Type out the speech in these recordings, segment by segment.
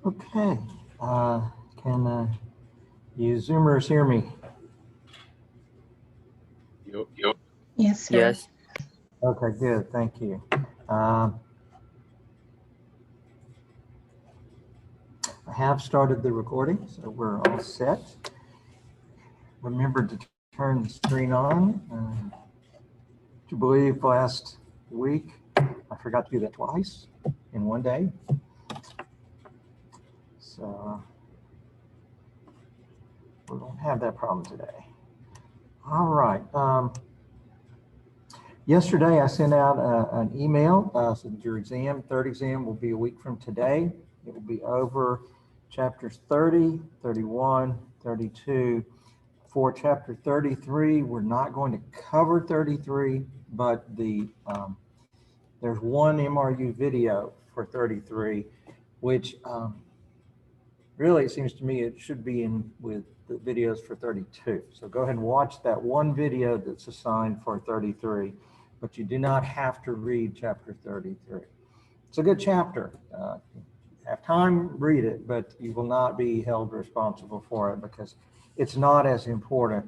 Okay, can you Zoomers hear me? Yep. Yes, sir. Yes. Okay, good, thank you. I have started the recording, so we're all set. Remember to turn the screen on. To believe last week, I forgot to do that twice in one day. So we don't have that problem today. All right. Yesterday I sent out an email so that your exam, third exam, will be a week from today. It will be over chapters 30, 31, 32. For chapter 33, we're not going to cover 33, but there's one MRU video for 33, which really, it seems to me it should be in with the videos for 32. So go ahead and watch that one video that's assigned for 33, but you do not have to read chapter 33. It's a good chapter. Have time, read it, but you will not be held responsible for it because it's not as important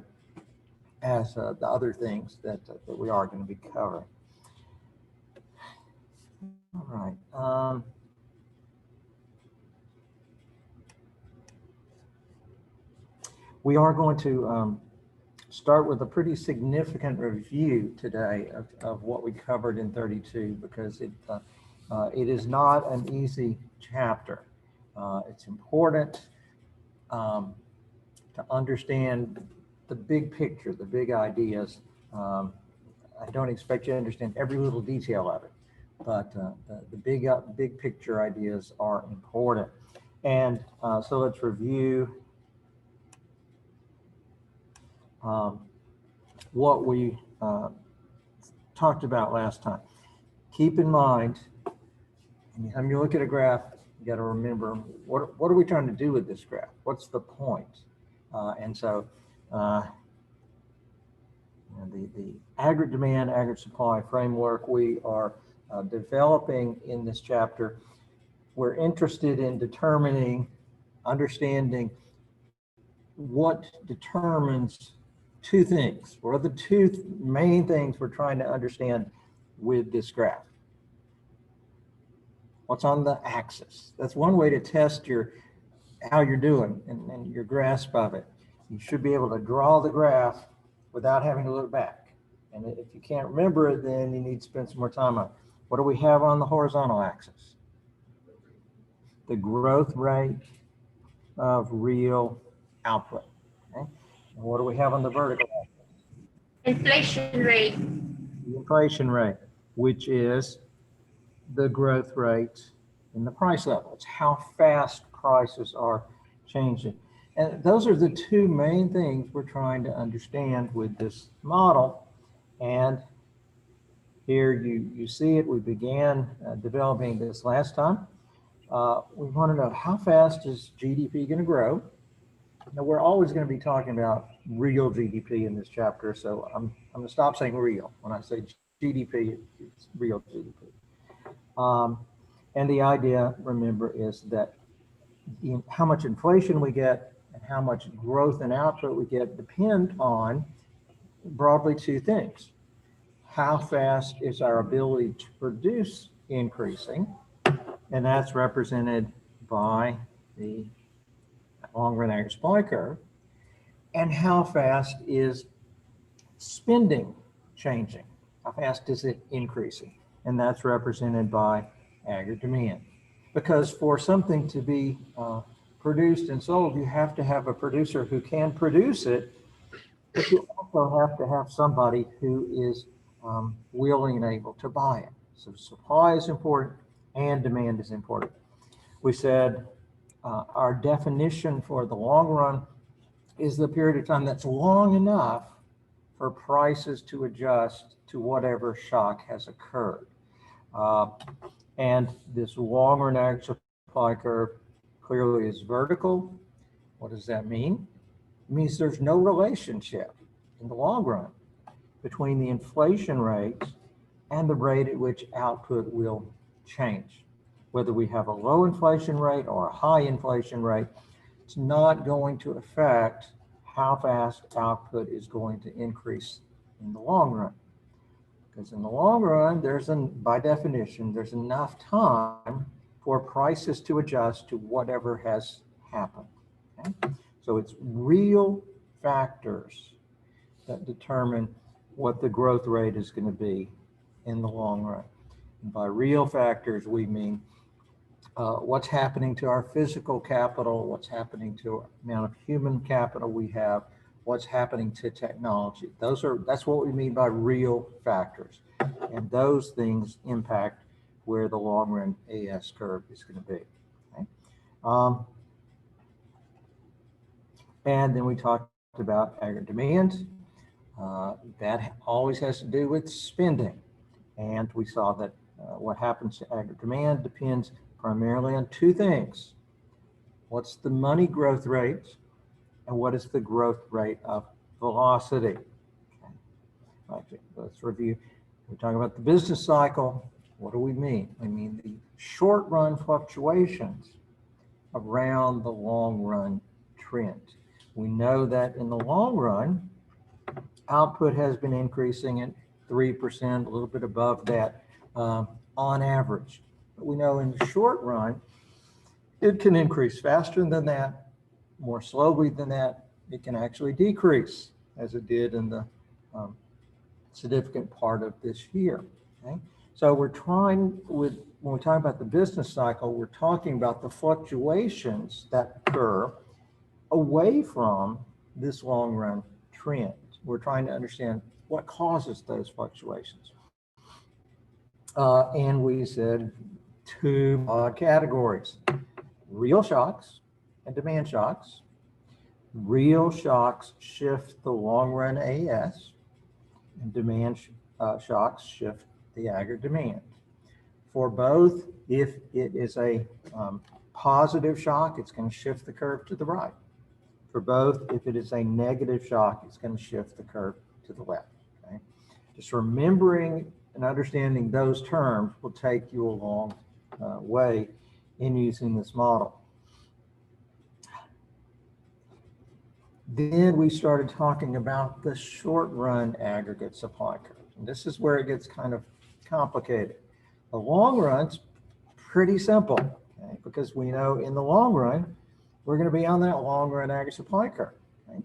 as the other things that we are going to be covering. All right. We are going to start with a pretty significant review today of what we covered in 32 because it is not an easy chapter. It's important to understand the big picture, the big ideas. I don't expect you to understand every little detail of it, but the big picture ideas are important. And so let's review what we talked about last time. Keep in mind, anytime you look at a graph, you got to remember, what are we trying to do with this graph? What's the point? And so the aggregate demand, aggregate supply framework we are developing in this chapter, we're interested in determining, understanding what determines two things. What are the two main things we're trying to understand with this graph? What's on the axis? That's one way to test how you're doing and your grasp of it. You should be able to draw the graph without having to look back. And if you can't remember it, then you need to spend some more time on it. What do we have on the horizontal axis? The growth rate of real output. Okay? And what do we have on the vertical axis? Inflation rate. The inflation rate, which is the growth rate in the price level. It's how fast prices are changing. And those are the two main things we're trying to understand with this model. And here you see it. We began developing this last time. We want to know how fast is GDP going to grow? Now, we're always going to be talking about real GDP in this chapter, so I'm going to stop saying real. When I say GDP, it's real GDP. And the idea, remember, is that how much inflation we get and how much growth and output we get depend on broadly two things. How fast is our ability to produce increasing? And that's represented by the long-run average supply curve. And how fast is spending changing? How fast is it increasing? And that's represented by aggregate demand. Because for something to be produced and sold, you have to have a producer who can produce it, but you also have to have somebody who is willing and able to buy it. So supply is important and demand is important. We said our definition for the long run is the period of time that's long enough for prices to adjust to whatever shock has occurred. And this long run aggregate supply curve clearly is vertical. What does that mean? It means there's no relationship in the long run between the inflation rate and the rate at which output will change. whether we have a low inflation rate or a high inflation rate, it's not going to affect how fast output is going to increase in the long run. Because in the long run, by definition, there's enough time for prices to adjust to whatever has happened. Okay? So it's real factors that determine what the growth rate is going to be in the long run. And by real factors, we mean what's happening to our physical capital, what's happening to the amount of human capital we have, what's happening to technology. That's what we mean by real factors. And those things impact where the long run AS curve is going to be. Okay? And then we talked about aggregate demand. That always has to do with spending. And we saw that what happens to aggregate demand depends primarily on two things. What's the money growth rate, and what is the growth rate of velocity? Okay. Let's review. We're talking about the business cycle. What do we mean? We mean the short run fluctuations around the long run trend. We know that in the long run, output has been increasing at 3%, a little bit above that on average. But we know in the short run, it can increase faster than that, more slowly than that. It can actually decrease, as it did in the significant part of this year. Okay? So when we talk about the business cycle, we're talking about the fluctuations that occur away from this long run trend. We're trying to understand what causes those fluctuations. And we said two broad categories: real shocks and demand shocks. Real shocks shift the long run AS, and demand shocks shift the aggregate demand. For both, if it is a positive shock, it's going to shift the curve to the right. For both, if it is a negative shock, it's going to shift the curve to the left. Okay? Just remembering and understanding those terms will take you a long way in using this model. Then we started talking about the short run aggregate supply curve. And this is where it gets kind of complicated. The long run's pretty simple, okay? Because we know in the long run, we're going to be on that long run aggregate supply curve. Okay?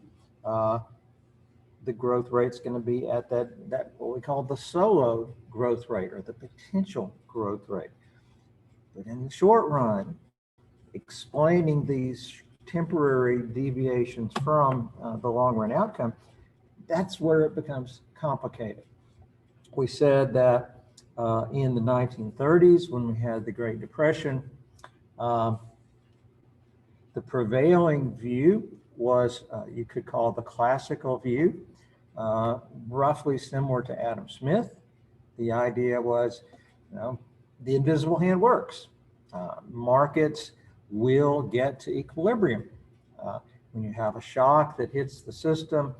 The growth rate's going to be at that what we call the solo growth rate, or the potential growth rate. But in the short run, explaining these temporary deviations from the long run outcome, that's where it becomes complicated. We said that in the 1930s, when we had the Great Depression, the prevailing view was, you could call the classical view, roughly similar to Adam Smith. The idea was, the invisible hand works. Markets will get to equilibrium. When you have a shock that hits the system,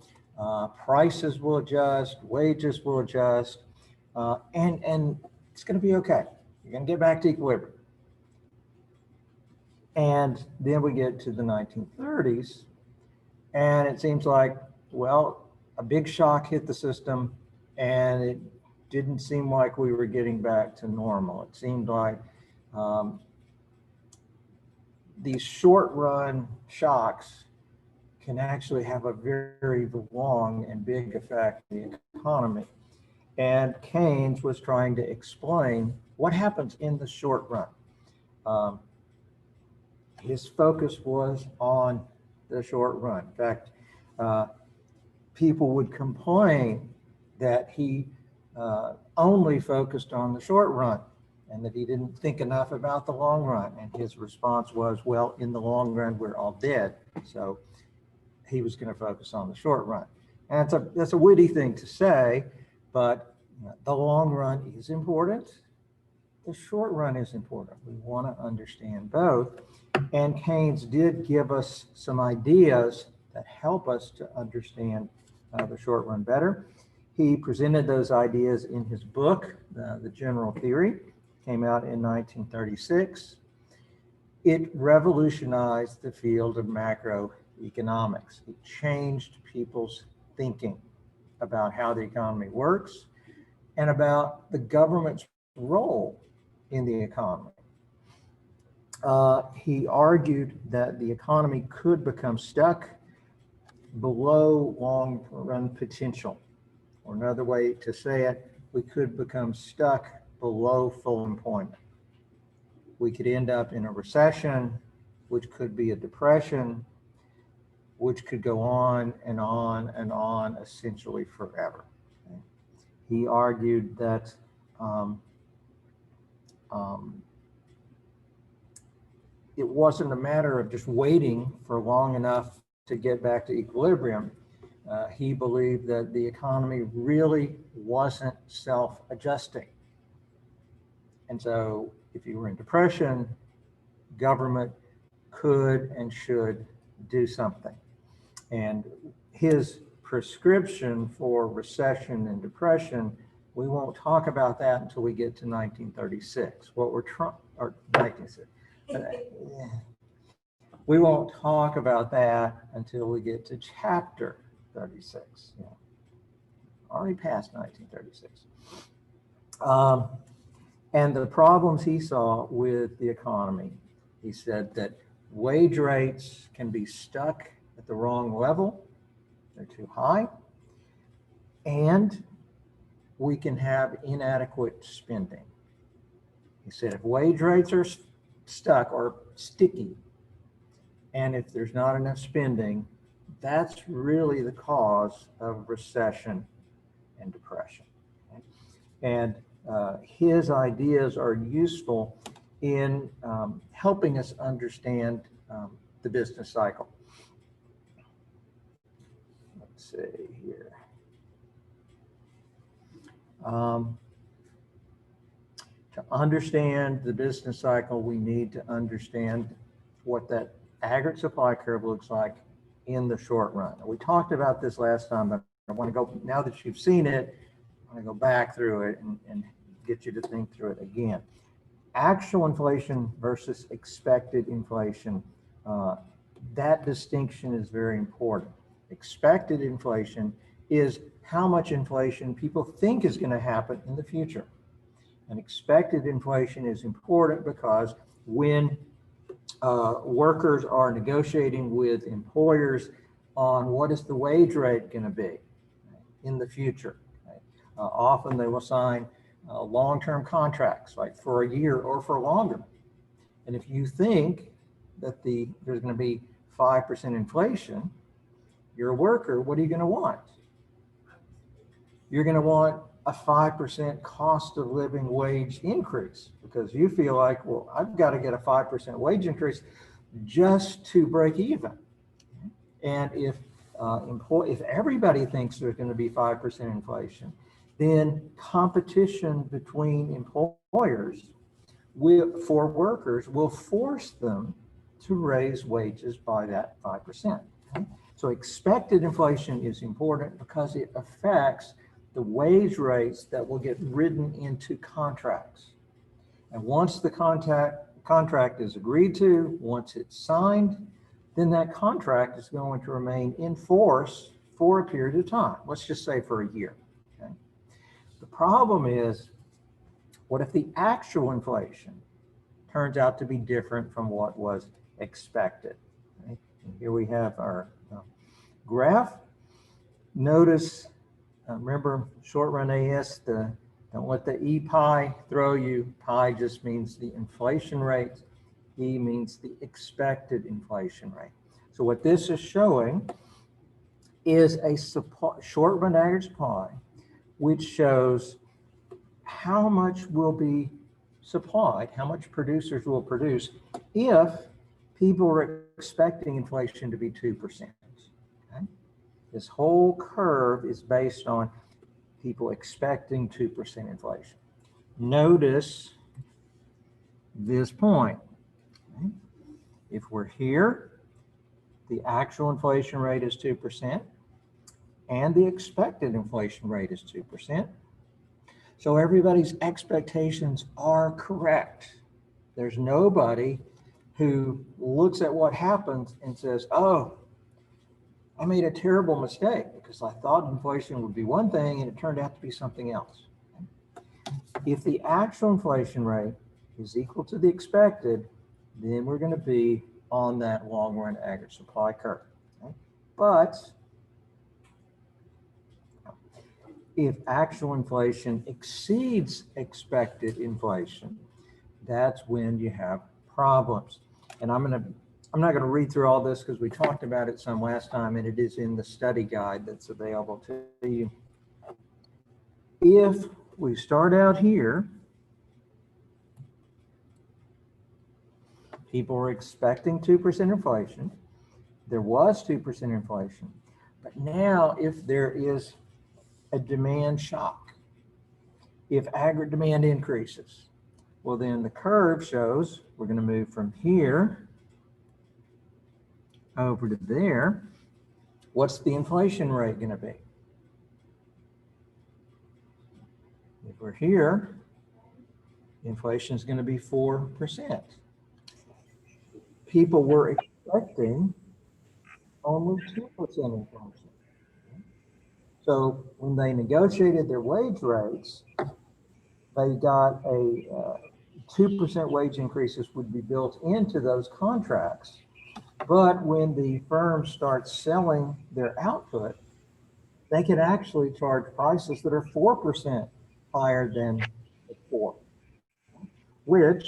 prices will adjust, wages will adjust, and it's going to be okay. You're going to get back to equilibrium. And then we get to the 1930s, and it seems like, well, a big shock hit the system, and it didn't seem like we were getting back to normal. It seemed like these short run shocks can actually have a very long and big effect on the economy. And Keynes was trying to explain what happens in the short run. His focus was on the short run. In fact, people would complain that he only focused on the short run and that he didn't think enough about the long run. And his response was, well, in the long run, we're all dead. So he was going to focus on the short run. And that's a witty thing to say, but the long run is important. The short run is important. We want to understand both. And Keynes did give us some ideas that help us to understand the short run better. He presented those ideas in his book, The General Theory. came out in 1936. It revolutionized the field of macroeconomics. It changed people's thinking about how the economy works and about the government's role in the economy. He argued that the economy could become stuck below long-run potential. Or another way to say it, we could become stuck below full employment. We could end up in a recession, which could be a depression, which could go on and on and on, essentially forever. Okay. He argued that it wasn't a matter of just waiting for long enough to get back to equilibrium. He believed that the economy really wasn't self-adjusting. And so if you were in depression, government could and should do something. And his prescription for recession and depression, we won't talk about that until we get to 1936. What we're trying, or 1936. We won't talk about that until we get to chapter 36. Yeah. Already past 1936. And the problems he saw with the economy, he said that wage rates can be stuck at the wrong level, they're too high, and we can have inadequate spending. He said if wage rates are stuck or sticky, and if there's not enough spending, that's really the cause of recession and depression. Okay? And his ideas are useful in helping us understand the business cycle. Let's see here. To understand the business cycle, we need to understand what that aggregate supply curve looks like in the short run. We talked about this last time, but I want to go, now that you've seen it, I want to go back through it and get you to think through it again. Actual inflation versus expected inflation, that distinction is very important. Expected inflation is how much inflation people think is going to happen in the future. And expected inflation is important because when workers are negotiating with employers on what is the wage rate going to be in the future, often they will sign long-term contracts, like for a year or for longer. And if you think that there's going to be 5% inflation, you're a worker, what are you going to want? You're going to want a 5% cost of living wage increase because you feel like, well, I've got to get a 5% wage increase just to break even. And if everybody thinks there's going to be 5% inflation, then competition between employers for workers will force them to raise wages by that 5%. Okay? So expected inflation is important because it affects the wage rates that will get written into contracts. And once the contract is agreed to, once it's signed, then that contract is going to remain in force for a period of time. Let's just say for a year. Okay? The problem is, what if the actual inflation turns out to be different from what was expected? Okay? And here we have our graph. Notice, remember short run AS, don't let the E pi throw you. Pi just means the inflation rate. E means the expected inflation rate. So what this is showing is a short run average supply, which shows how much will be supplied, how much producers will produce if people are expecting inflation to be 2%. Okay? This whole curve is based on people expecting 2% inflation. Notice this point. Okay? If we're here, the actual inflation rate is 2% and the expected inflation rate is 2%. So everybody's expectations are correct. There's nobody who looks at what happens and says, oh, I made a terrible mistake because I thought inflation would be one thing and it turned out to be something else. If the actual inflation rate is equal to the expected, then we're going to be on that long run aggregate supply curve. Okay? But if actual inflation exceeds expected inflation, that's when you have problems. And I'm not going to read through all this because we talked about it some last time, and it is in the study guide that's available to you. If we start out here, people were expecting 2% inflation. There was 2% inflation. But now if there is a demand shock, if aggregate demand increases, well, then the curve shows we're going to move from here over to there. What's the inflation rate going to be? If we're here, inflation is going to be 4%. People were expecting only 2% inflation. So when they negotiated their wage rates, they got a 2% wage increases would be built into those contracts. But when the firms start selling their output, they can actually charge prices that are 4% higher than before, which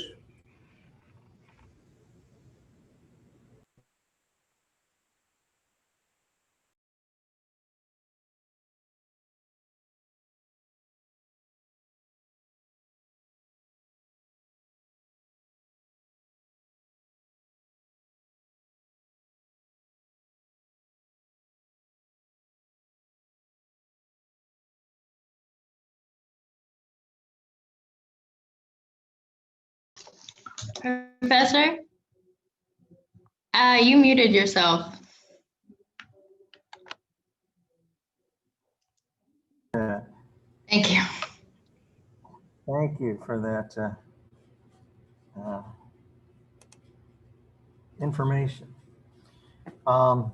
Professor, you muted yourself. Thank you. thank you for that information. When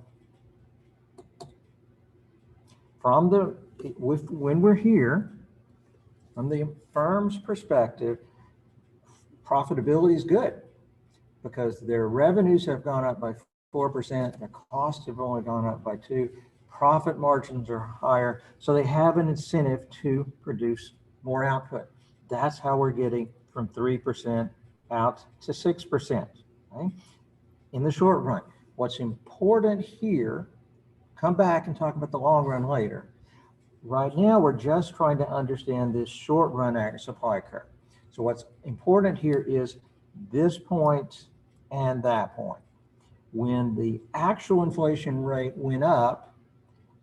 we're here, from the firm's perspective, profitability is good because their revenues have gone up by 4%, their costs have only gone up by 2%, profit margins are higher, so they have an incentive to produce more output. That's how we're getting from 3% out to 6%. Okay? In the short run, what's important here, come back and talk about the long run later. Right now, we're just trying to understand this short run aggregate supply curve. So what's important here is this point and that point. When the actual inflation rate went up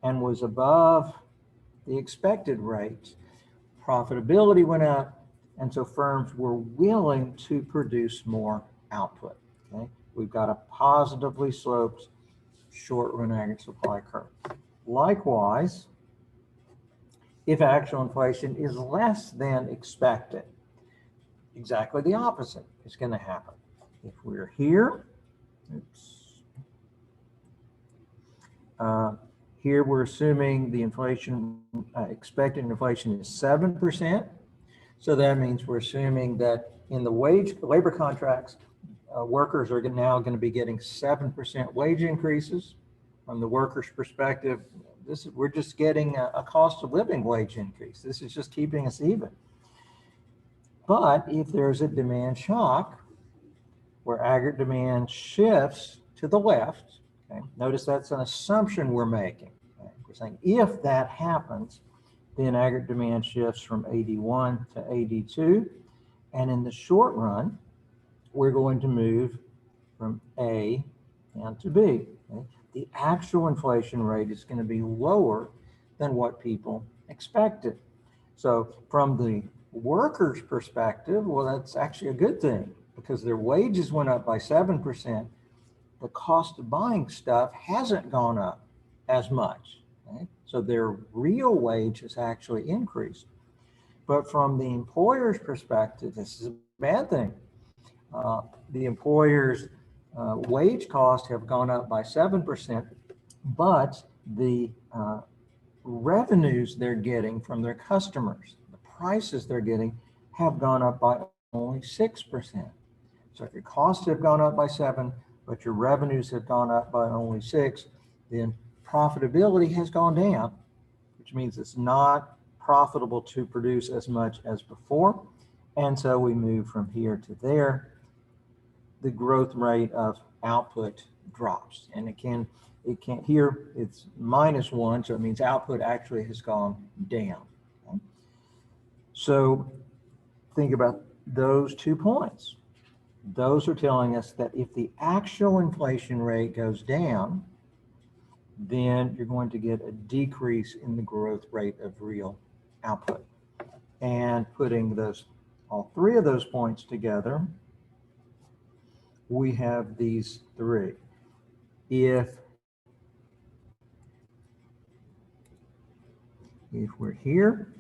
and was above the expected rate, profitability went up, and so firms were willing to produce more output. Okay? We've got a positively sloped short run aggregate supply curve. Likewise, if actual inflation is less than expected, exactly the opposite is going to happen. If we're here, here we're assuming the inflation, expected inflation is 7%. So that means we're assuming that in the labor contracts, workers are now going to be getting 7% wage increases. From the workers' perspective, we're just getting a cost of living wage increase. This is just keeping us even. But if there's a demand shock where aggregate demand shifts to the left, okay, notice that's an assumption we're making. Okay? We're saying if that happens, then aggregate demand shifts from 81 to 82. And in the short run, we're going to move from A down to B. Okay? The actual inflation rate is going to be lower than what people expected. So from the workers' perspective, well, that's actually a good thing because their wages went up by 7%. The cost of buying stuff hasn't gone up as much. Okay? So their real wage has actually increased. But from the employer's perspective, this is a bad thing. The employer's wage costs have gone up by 7%, but the revenues they're getting from their customers, the prices they're getting, have gone up by only 6%. So if your costs have gone up by 7, but your revenues have gone up by only 6, then profitability has gone down, which means it's not profitable to produce as much as before. And so we move from here to there. The growth rate of output drops. And it can't here, it's -1, so it means output actually has gone down. Okay? So think about those 2 points. Those are telling us that if the actual inflation rate goes down, then you're going to get a decrease in the growth rate of real output. And putting all 3 of those points together, we have these 3. If we're here,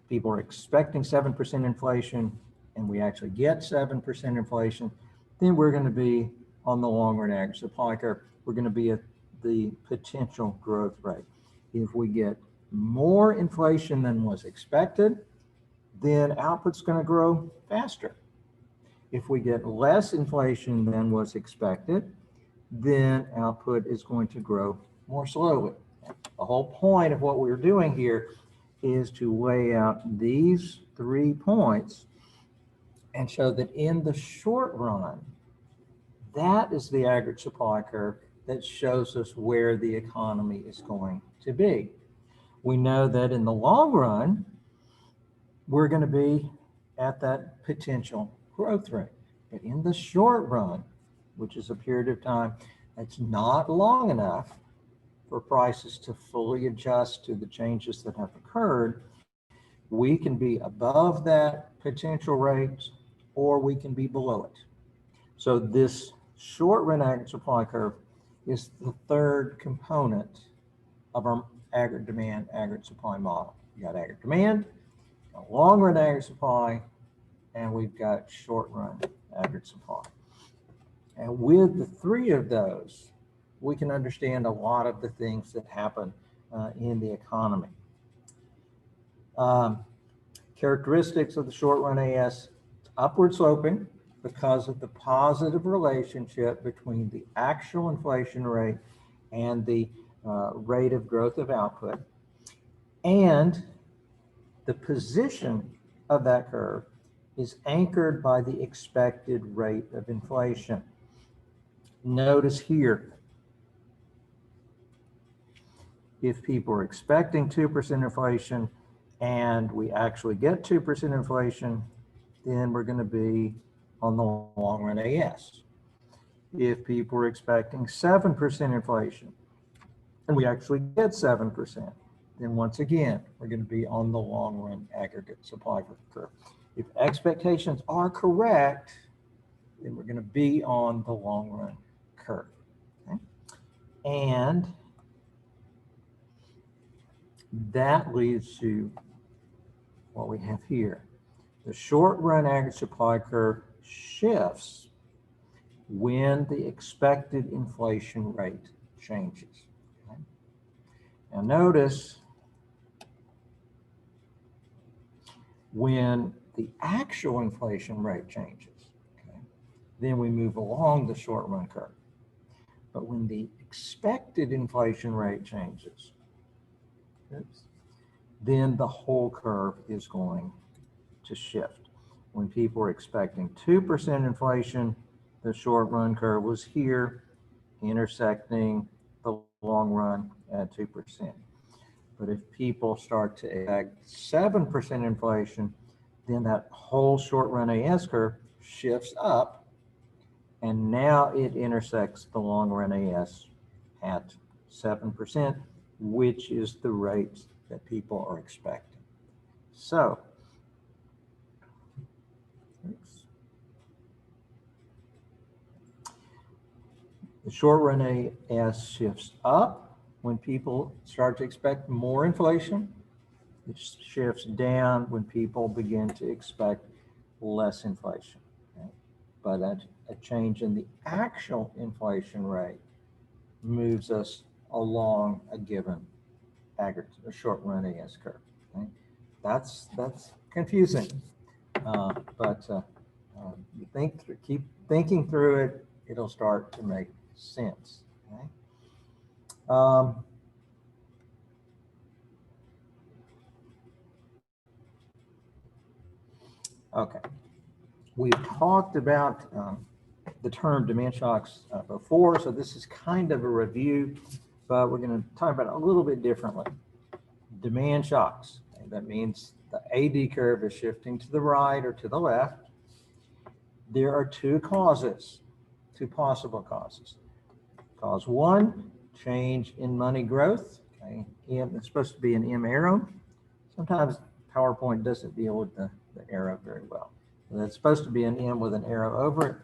people are expecting 7% inflation, and we actually get 7% inflation, then we're going to be on the long run average supply curve. We're going to be at the potential growth rate. If we get more inflation than was expected, then output's going to grow faster. If we get less inflation than was expected, then output is going to grow more slowly. The whole point of what we're doing here is to lay out these 3 points and show that in the short run, that is the aggregate supply curve that shows us where the economy is going to be. We know that in the long run, we're going to be at that potential growth rate. But in the short run, which is a period of time that's not long enough for prices to fully adjust to the changes that have occurred, we can be above that potential rate or we can be below it. So this short run aggregate supply curve is the 3rd component of our aggregate demand, aggregate supply model. You got aggregate demand, a long run aggregate supply, and we've got short run aggregate supply. And with the 3 of those, we can understand a lot of the things that happen in the economy. Characteristics of the short run AS, upward sloping because of the positive relationship between the actual inflation rate and the rate of growth of output. And the position of that curve is anchored by the expected rate of inflation. Notice here, if people are expecting 2% inflation and we actually get 2% inflation, then we're going to be on the long run AS. If people are expecting 7% inflation and we actually get 7%, then once again, we're going to be on the long run aggregate supply curve. If expectations are correct, then we're going to be on the long run curve. Okay? And that leads to what we have here. The short run aggregate supply curve shifts when the expected inflation rate changes. Okay? Now notice when the actual inflation rate changes, okay, then we move along the short run curve. But when the expected inflation rate changes, then the whole curve is going to shift. When people are expecting 2% inflation, the short run curve was here, intersecting the long run at 2%. But if people start to expect 7% inflation, then that whole short run AS curve shifts up, and now it intersects the long run AS at 7%, which is the rate that people are expecting. So, the short run AS shifts up when people start to expect more inflation, It shifts down when people begin to expect less inflation. Okay? But a change in the actual inflation rate moves us along a given aggregate, a short run AS curve. Okay? That's confusing, but you keep thinking through it, it'll start to make sense. Okay? Okay, we've talked about the term demand shocks before, so this is kind of a review, but we're going to talk about it a little bit differently. Demand shocks, okay, that means the AD curve is shifting to the right or to the left. There are two causes, two possible causes. Cause one, change in money growth. Okay, it's supposed to be an M arrow. Sometimes PowerPoint doesn't deal with the arrow very well. That's supposed to be an M with an arrow over it.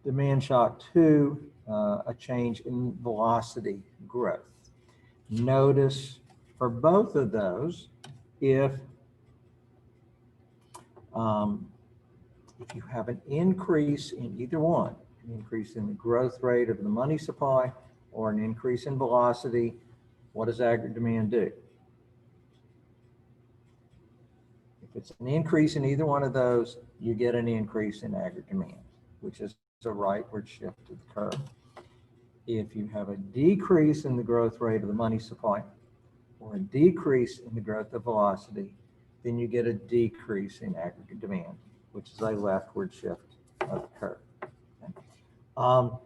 Demand shock two, a change in velocity growth. Notice for both of those, if you have an increase in either one, an increase in the growth rate of the money supply or an increase in velocity, what does aggregate demand do? If it's an increase in either one of those, you get an increase in aggregate demand, which is a rightward shift to the curve. If you have a decrease in the growth rate of the money supply or a decrease in the growth of velocity, then you get a decrease in aggregate demand, which is a leftward shift of the curve. Okay.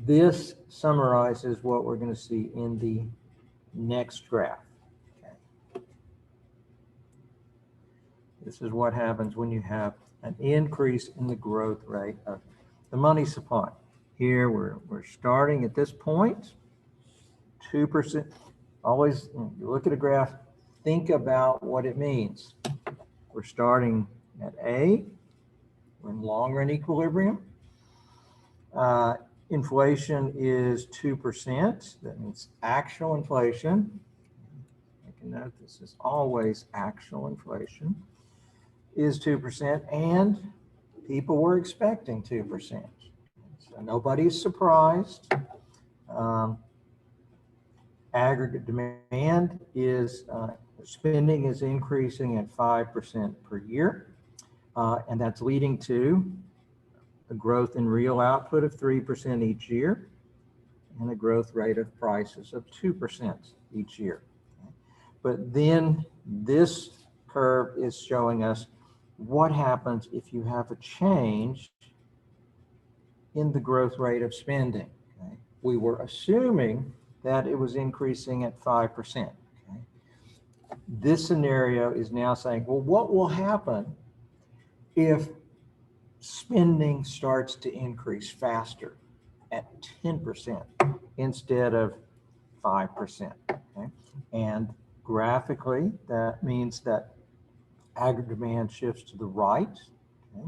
This summarizes what we're going to see in the next graph. Okay. This is what happens when you have an increase in the growth rate of the money supply. Here we're starting at this point, 2%. Always, you look at a graph, think about what it means. We're starting at A, we're in long run equilibrium. Inflation is 2%. That means actual inflation. Make a note, this is always actual inflation, is 2%, and people were expecting 2%. So nobody's surprised. Aggregate demand is, spending is increasing at 5% per year, and that's leading to a growth in real output of 3% each year and a growth rate of prices of 2% each year. But then this curve is showing us what happens if you have a change in the growth rate of spending. Okay? We were assuming that it was increasing at 5%. Okay? This scenario is now saying, well, what will happen if spending starts to increase faster at 10% instead of 5%? Okay? And graphically, that means that aggregate demand shifts to the right. Okay?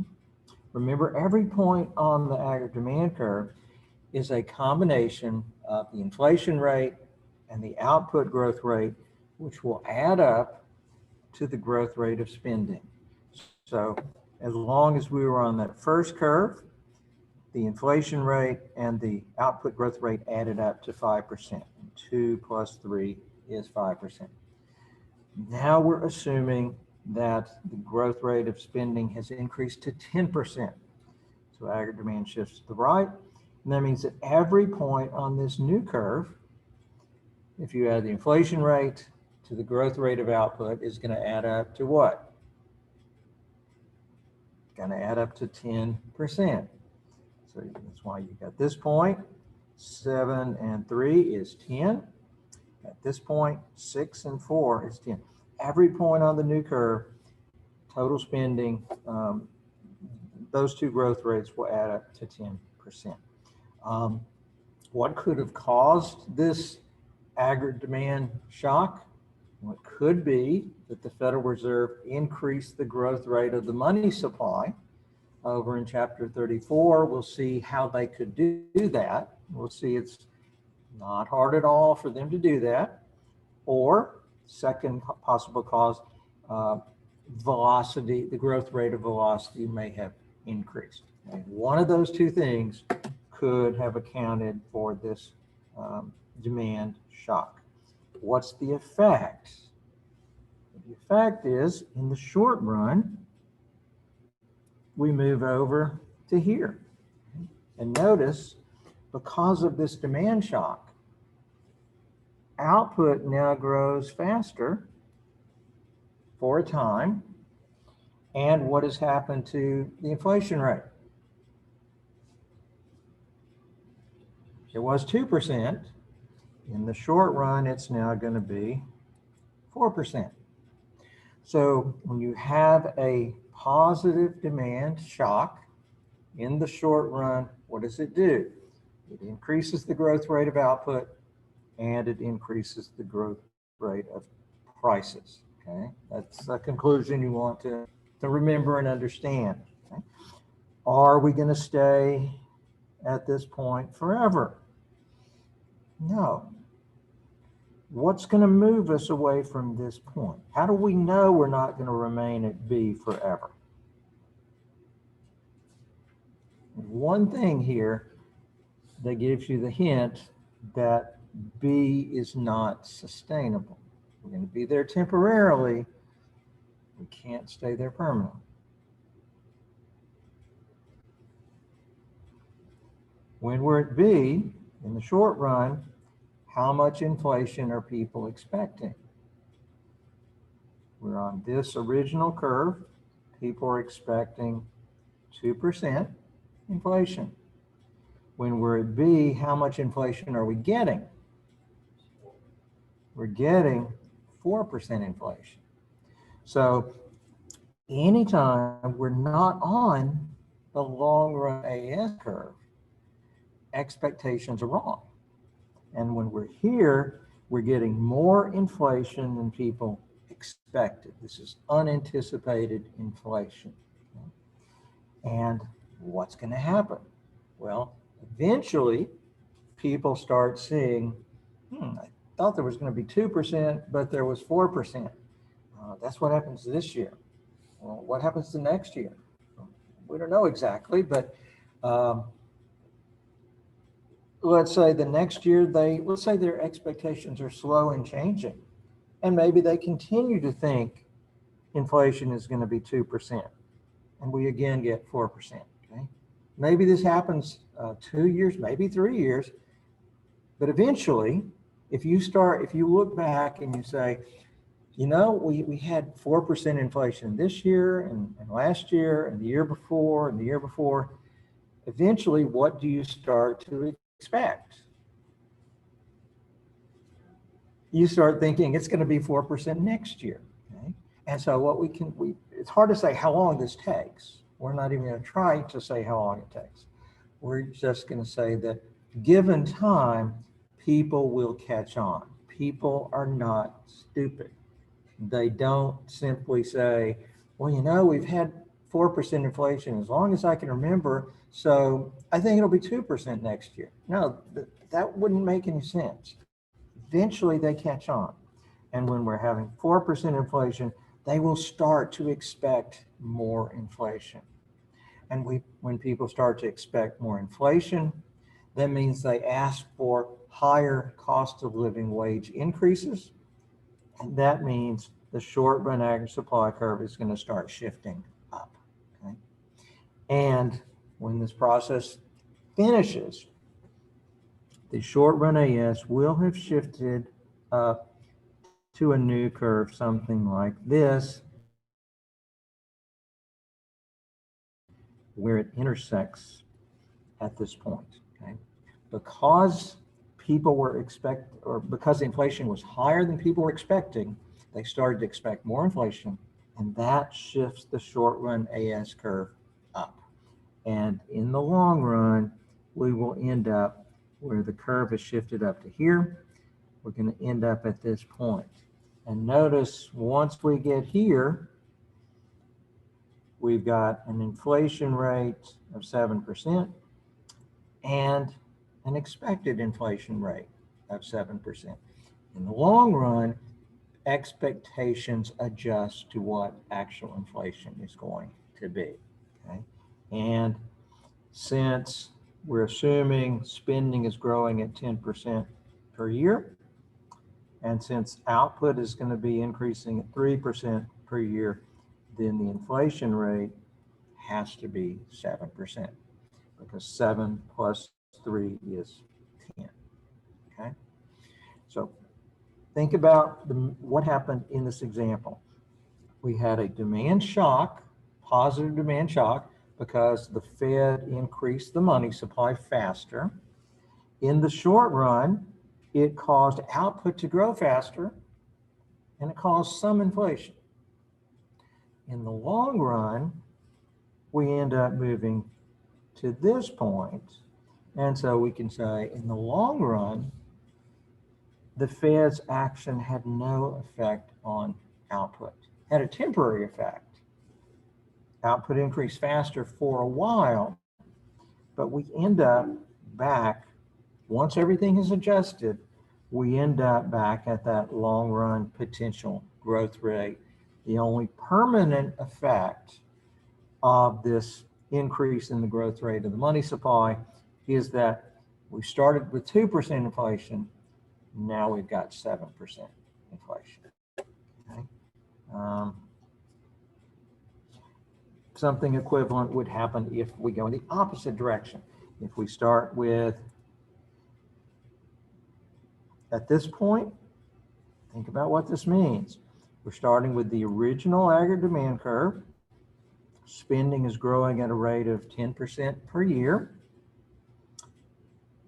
Remember, every point on the aggregate demand curve is a combination of the inflation rate and the output growth rate, which will add up to the growth rate of spending. So as long as we were on that first curve, the inflation rate and the output growth rate added up to 5%. 2 plus 3 is 5%. Now we're assuming that the growth rate of spending has increased to 10%. So aggregate demand shifts to the right. And that means that every point on this new curve, if you add the inflation rate to the growth rate of output, is going to add up to what? Going to add up to 10%. So that's why you got this point. 7 and 3 is 10. At this point, 6 and 4 is 10. Every point on the new curve, total spending, those two growth rates will add up to 10%. What could have caused this aggregate demand shock? Well, it could be that the Federal Reserve increased the growth rate of the money supply. Over in chapter 34, we'll see how they could do that. We'll see it's not hard at all for them to do that. Or second possible cause, velocity, the growth rate of velocity may have increased. And one of those two things could have accounted for this demand shock. What's the effect? The effect is, in the short run, we move over to here. And notice, because of this demand shock, output now grows faster for a time. And what has happened to the inflation rate? It was 2%. In the short run, it's now going to be 4%. So when you have a positive demand shock in the short run, what does it do? It increases the growth rate of output and it increases the growth rate of prices. Okay, that's a conclusion you want to remember and understand. Okay? Are we going to stay at this point forever? No. What's going to move us away from this point? How do we know we're not going to remain at B forever? One thing here that gives you the hint that B is not sustainable. We're going to be there temporarily. We can't stay there permanently. When we're at B, in the short run, how much inflation are people expecting? We're on this original curve. People are expecting 2% inflation. When we're at B, how much inflation are we getting? We're getting 4% inflation. So anytime we're not on the long run AS curve, expectations are wrong. And when we're here, we're getting more inflation than people expected. This is unanticipated inflation. And what's going to happen? Well, eventually, people start seeing, I thought there was going to be 2%, but there was 4%. That's what happens this year. Well, what happens the next year? We don't know exactly, but let's say the next year, let's say their expectations are slow in changing. And maybe they continue to think inflation is going to be 2%. And we again get 4%. Okay? Maybe this happens 2 years, maybe 3 years. But eventually, if you look back and you say, you know, we had 4% inflation this year and last year and the year before and the year before, eventually, what do you start to expect? You start thinking it's going to be 4% next year. Okay? And so it's hard to say how long this takes. We're not even going to try to say how long it takes. We're just going to say that given time, people will catch on. People are not stupid. They don't simply say, well, you know, we've had 4% inflation as long as I can remember, so I think it'll be 2% next year. No, that wouldn't make any sense. Eventually they catch on. And when we're having 4% inflation, they will start to expect more inflation. And when people start to expect more inflation, that means they ask for higher cost of living wage increases. And that means the short run average supply curve is going to start shifting up. Okay? And when this process finishes, the short run AS will have shifted up to a new curve, something like this, where it intersects at this point. Okay? Because people were because inflation was higher than people were expecting, they started to expect more inflation, and that shifts the short run AS curve up. And in the long run, we will end up where the curve is shifted up to here. We're going to end up at this point. And notice once we get here, we've got an inflation rate of 7% and an expected inflation rate of 7%. In the long run, expectations adjust to what actual inflation is going to be. Okay, and since we're assuming spending is growing at 10% per year, and since output is going to be increasing at 3% per year, then the inflation rate has to be 7%, because 7 plus 3 is 10. Okay, so think about what happened in this example. We had a demand shock, positive demand shock, because the Fed increased the money supply faster. In the short run, it caused output to grow faster, and it caused some inflation. In the long run, we end up moving to this point, and so we can say in the long run, the Fed's action had no effect on output, had a temporary effect. Output increased faster for a while, but we end up back, once everything is adjusted, we end up back at that long run potential growth rate. The only permanent effect of this increase in the growth rate of the money supply is that we started with 2% inflation, now we've got 7% inflation. Okay. Something equivalent would happen if we go in the opposite direction. If we start with, at this point, think about what this means. We're starting with the original aggregate demand curve. Spending is growing at a rate of 10% per year.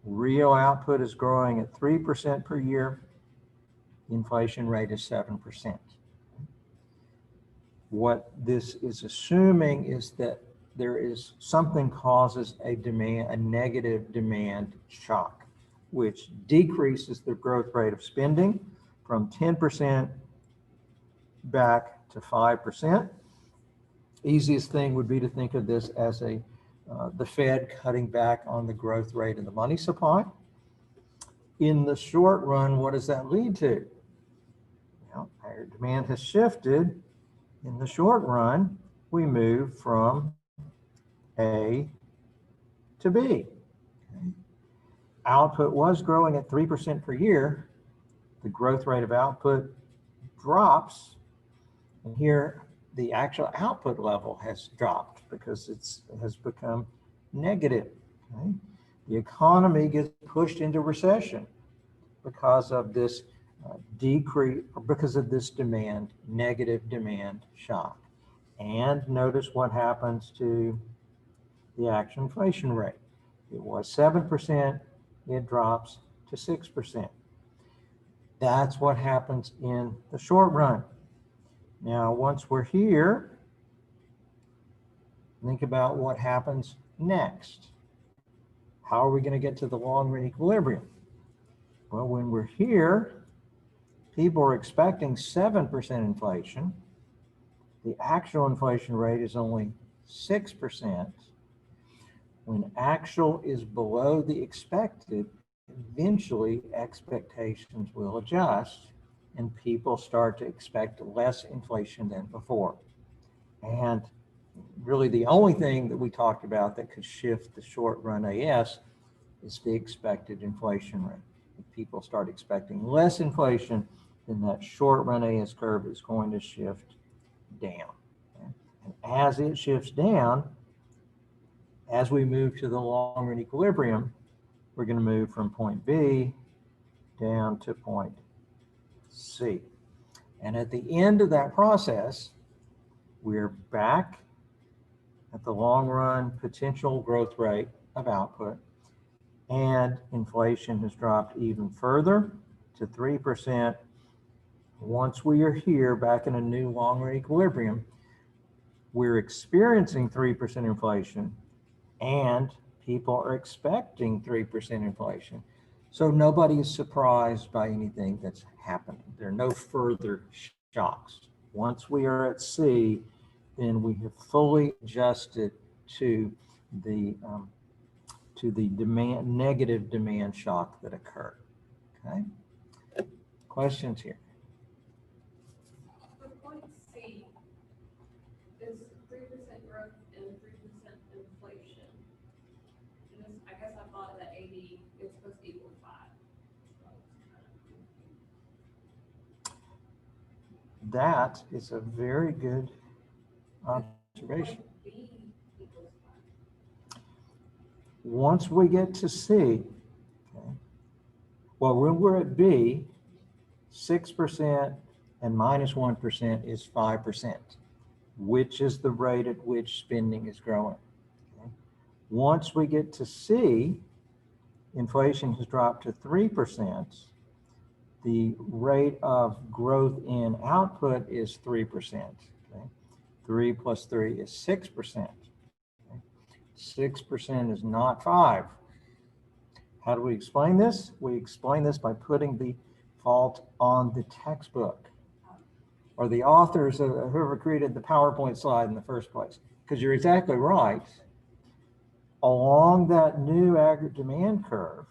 Real output is growing at 3% per year. Inflation rate is 7%. What this is assuming is that there is something causes a negative demand shock, which decreases the growth rate of spending from 10% back to 5%. Easiest thing would be to think of this as the Fed cutting back on the growth rate of the money supply. In the short run, what does that lead to? Well, our demand has shifted. In the short run, we move from A to B. Okay. Output was growing at 3% per year. The growth rate of output drops, and here the actual output level has dropped because it has become negative. Okay. The economy gets pushed into recession because of this decrease, because of this negative demand shock. And notice what happens to the actual inflation rate. It was 7%, it drops to 6%. That's what happens in the short run. Now, once we're here, think about what happens next. How are we going to get to the long run equilibrium? Well, when we're here, people are expecting 7% inflation. The actual inflation rate is only 6%. When actual is below the expected, eventually expectations will adjust and people start to expect less inflation than before. And really the only thing that we talked about that could shift the short run AS is the expected inflation rate. If people start expecting less inflation, then that short run AS curve is going to shift down. Okay? And as it shifts down, as we move to the long run equilibrium, we're going to move from point B down to point C. And at the end of that process, we're back at the long run potential growth rate of output, and inflation has dropped even further to 3%. Once we are here back in a new long run equilibrium, we're experiencing 3% inflation and people are expecting 3% inflation. So nobody is surprised by anything that's happening. There are no further shocks. Once we are at C, then we have fully adjusted to the negative demand shock that occurred. Okay. Questions here? that is a very good observation. Once we get to C, okay, well, when we're at B, 6% and minus 1% is 5%, which is the rate at which spending is growing. Okay. Once we get to C, inflation has dropped to 3%. The rate of growth in output is 3%. Okay. 3 plus 3 is 6%. 6% is not 5. How do we explain this? We explain this by putting the fault on the textbook or the authors of whoever created the PowerPoint slide in the first place. Because you're exactly right. Along that new aggregate demand curve,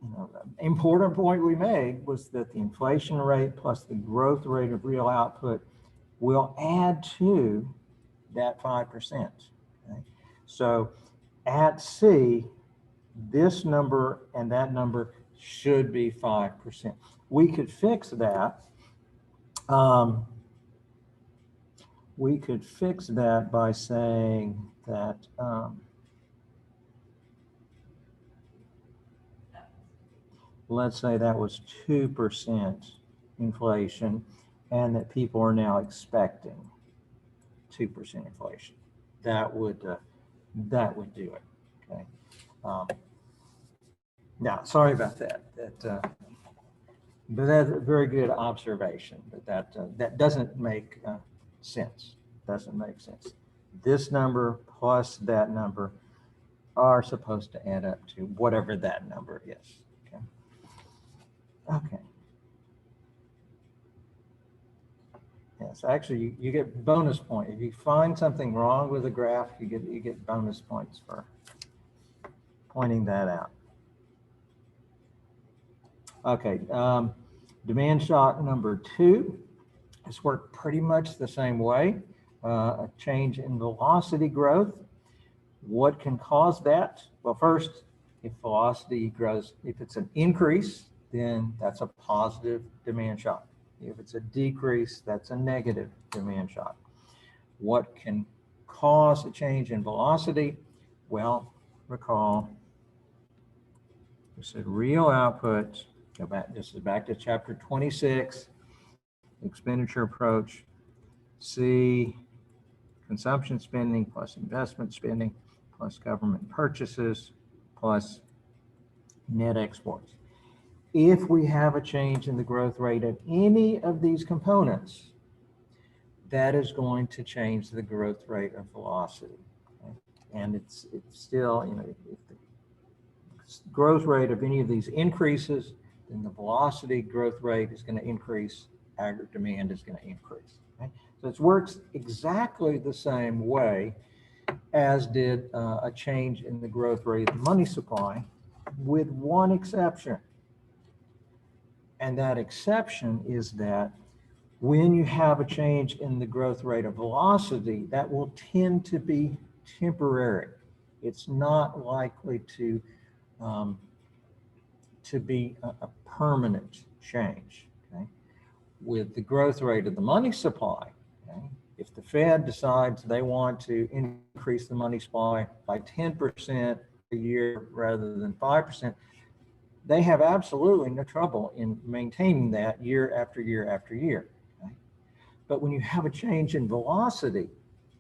the important point we made was that the inflation rate plus the growth rate of real output will add to that 5%. Okay? So at C, this number and that number should be 5%. We could fix that. We could fix that by saying that let's say that was 2% inflation and that people are now expecting 2% inflation. That would do it. Okay. Now, sorry about that. But that's a very good observation. But that doesn't make sense. Doesn't make sense. This number plus that number are supposed to add up to whatever that number is. Okay. Okay. Yes, actually, you get bonus points. If you find something wrong with the graph, you get bonus points for pointing that out. Okay, demand shock number 2 has worked pretty much the same way. A change in velocity growth. What can cause that? Well, first, if velocity grows, if it's an increase, then that's a positive demand shock. If it's a decrease, that's a negative demand shock. What can cause a change in velocity? Well, recall, we said real output, go back, this is back to chapter 26, expenditure approach. C, consumption spending plus investment spending plus government purchases plus net exports. If we have a change in the growth rate of any of these components, that is going to change the growth rate of velocity. Okay? And it's still, if the growth rate of any of these increases, then the velocity growth rate is going to increase, aggregate demand is going to increase. Okay? So it works exactly the same way as did a change in the growth rate of the money supply, with one exception. And that exception is that when you have a change in the growth rate of velocity, that will tend to be temporary. It's not likely to be a permanent change. Okay? With the growth rate of the money supply, okay, if the Fed decides they want to increase the money supply by 10% a year rather than 5%, they have absolutely no trouble in maintaining that year after year after year. Okay? But when you have a change in velocity,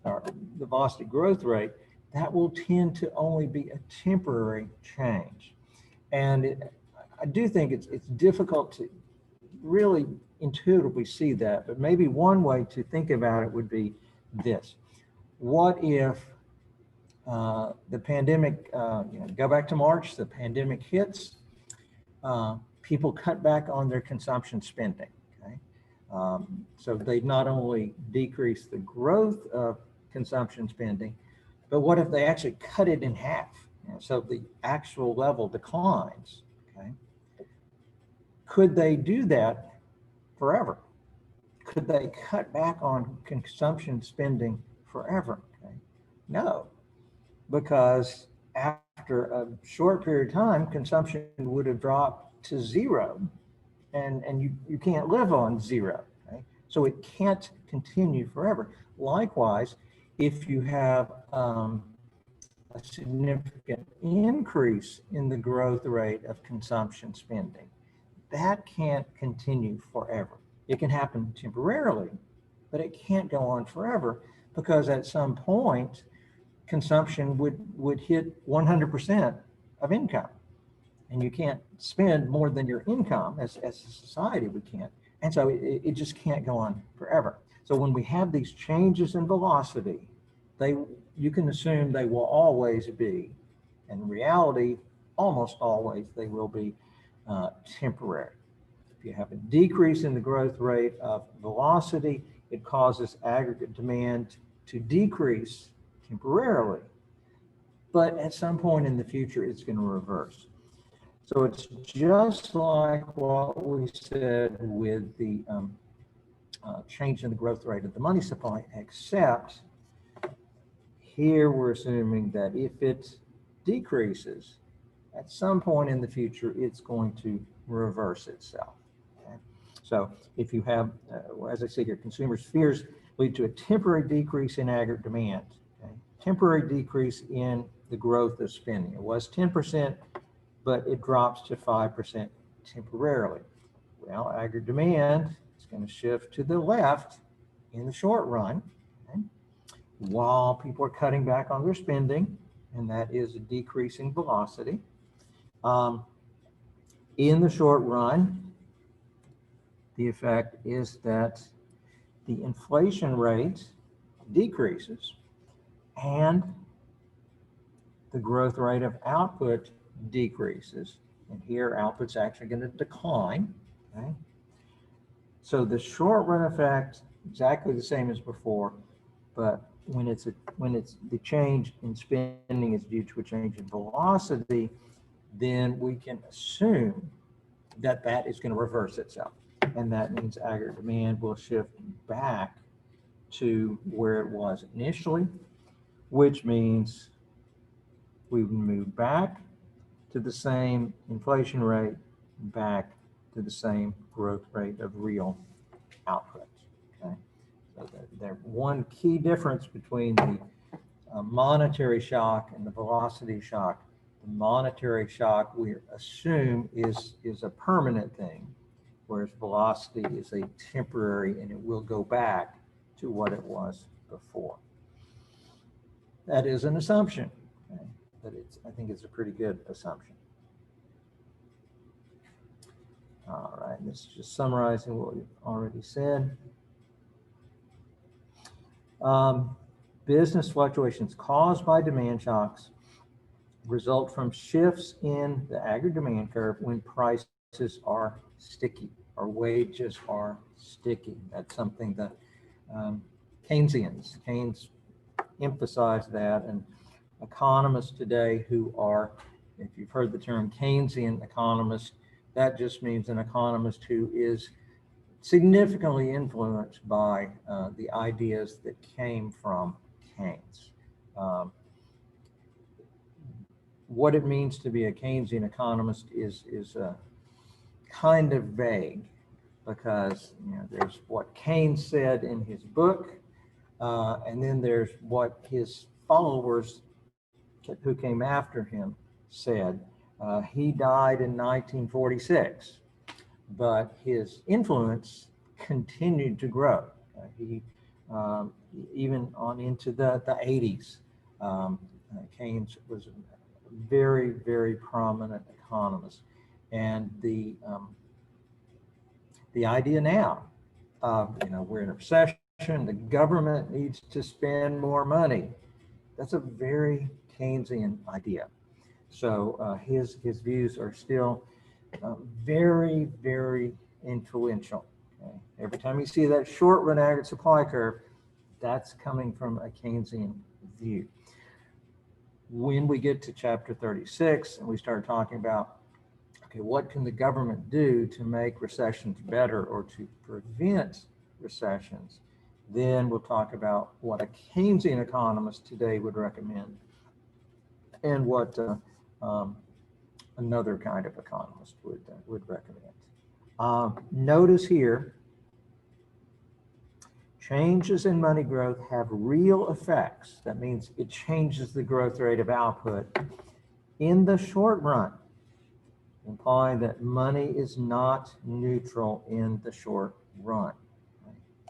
or the velocity growth rate, that will tend to only be a temporary change. And I do think it's difficult to really intuitively see that, but maybe one way to think about it would be this. What if the pandemic, go back to March, the pandemic hits, people cut back on their consumption spending. Okay? So they not only decrease the growth of consumption spending, but what if they actually cut it in half? So the actual level declines. Okay? Could they do that forever? Could they cut back on consumption spending forever? Okay? No, because after a short period of time, consumption would have dropped to zero, and you can't live on zero. So it can't continue forever. Likewise, if you have a significant increase in the growth rate of consumption spending, that can't continue forever. It can happen temporarily, but it can't go on forever, because at some point, consumption would hit 100% of income. And you can't spend more than your income, as a society we can't. And so it just can't go on forever. So when we have these changes in velocity, you can assume they will always be, in reality, almost always they will be temporary. If you have a decrease in the growth rate of velocity, it causes aggregate demand to decrease temporarily. But at some point in the future, it's going to reverse. So it's just like what we said with the change in the growth rate of the money supply, except here we're assuming that if it decreases, at some point in the future, it's going to reverse itself. Okay? So if you have, as I say here, consumers' fears lead to a temporary decrease in aggregate demand, okay? Temporary decrease in the growth of spending. It was 10%, but it drops to 5% temporarily. Well, aggregate demand is going to shift to the left in the short run, okay? While people are cutting back on their spending, and that is a decreasing velocity. In the short run, the effect is that the inflation rate decreases and the growth rate of output decreases. And here output's actually going to decline. Okay? So the short run effect, exactly the same as before, but when it's the change in spending is due to a change in velocity, then we can assume that that is going to reverse itself. And that means aggregate demand will shift back to where it was initially, which means we would move back to the same inflation rate, back to the same growth rate of real output. Okay, so the one key difference between the monetary shock and the velocity shock. The monetary shock we assume is a permanent thing, whereas velocity is a temporary, and it will go back to what it was before. That is an assumption, okay? But I think it's a pretty good assumption. All right, this is just summarizing what we've already said. Business fluctuations caused by demand shocks result from shifts in the aggregate demand curve when prices are sticky or wages are sticky. That's something that Keynes emphasized that, and economists today who are, if you've heard the term Keynesian economist, that just means an economist who is significantly influenced by the ideas that came from Keynes. What it means to be a Keynesian economist is kind of vague, because there's what Keynes said in his book, and then there's what his followers who came after him said. He died in 1946, but his influence continued to grow. He even on into the 80s. Keynes was a very, very prominent economist, and the idea now of we're in a recession, the government needs to spend more money. That's a very Keynesian idea. So his views are still very, very influential. Okay? Every time you see that short run aggregate supply curve, that's coming from a Keynesian view. When we get to chapter 36 and we start talking about, okay, what can the government do to make recessions better or to prevent recessions, then we'll talk about what a Keynesian economist today would recommend and what another kind of economist would recommend. Notice here changes in money growth have real effects. That means it changes the growth rate of output in the short run, implying that money is not neutral in the short run.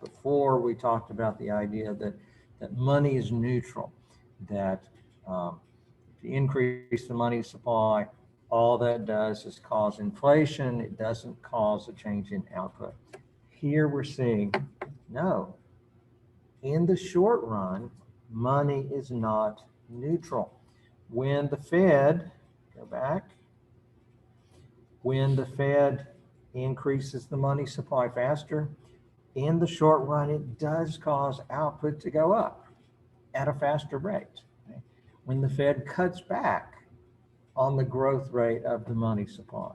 Before, we talked about the idea that money is neutral, that if you increase the money supply, all that does is cause inflation. It doesn't cause a change in output. Here we're seeing, no, in the short run, money is not neutral. When the Fed, go back, when the Fed increases the money supply faster, in the short run, it does cause output to go up at a faster rate. Okay? When the Fed cuts back on the growth rate of the money supply,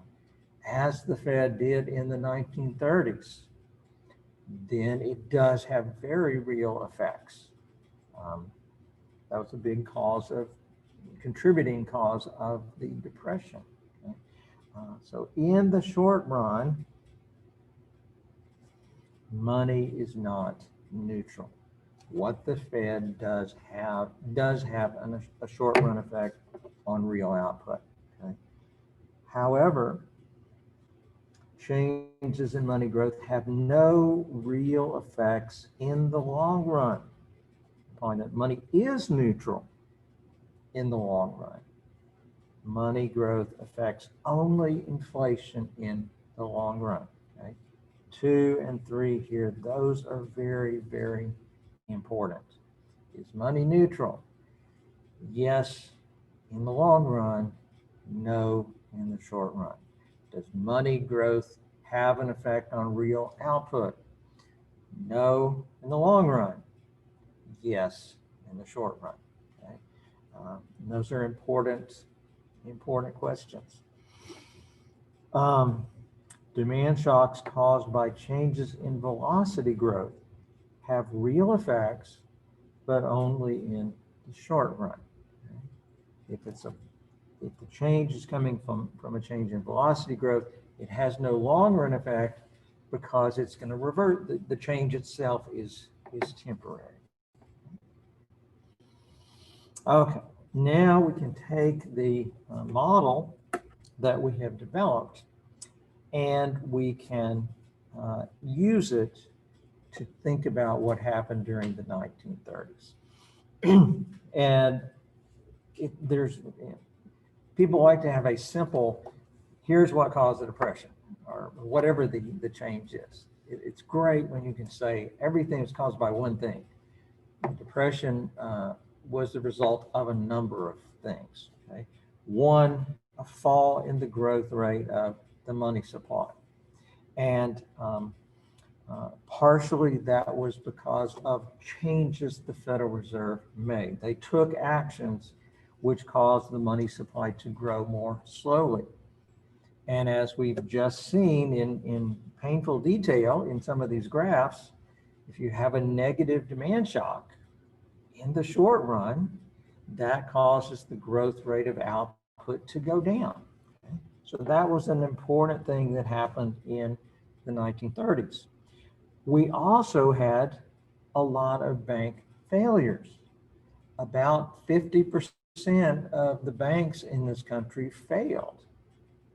as the Fed did in the 1930s, then it does have very real effects. That was a big contributing cause of the Depression. Okay? So in the short run, money is not neutral. What the Fed does have a short run effect on real output. Okay? However, changes in money growth have no real effects in the long run. Implying that money is neutral in the long run. Money growth affects only inflation in the long run. Okay? 2 and 3 here, those are very, very important. Is money neutral? Yes, in the long run. No, in the short run. Does money growth have an effect on real output? No, in the long run. Yes, in the short run. Okay? Those are important questions. Demand shocks caused by changes in velocity growth have real effects, but only in the short run. Okay? If the change is coming from a change in velocity growth, it has no long run effect because it's going to revert. The change itself is temporary. Okay, now we can take the model that we have developed and we can use it to think about what happened during the 1930s. And people like to have a simple, here's what caused the Depression, or whatever the change is. It's great when you can say everything is caused by one thing. The Depression was the result of a number of things. Okay? One, a fall in the growth rate of the money supply. And partially that was because of changes the Federal Reserve made. They took actions which caused the money supply to grow more slowly. And as we've just seen in painful detail in some of these graphs, if you have a negative demand shock, in the short run, that causes the growth rate of output to go down. Okay? So that was an important thing that happened in the 1930s. We also had a lot of bank failures. About 50% of the banks in this country failed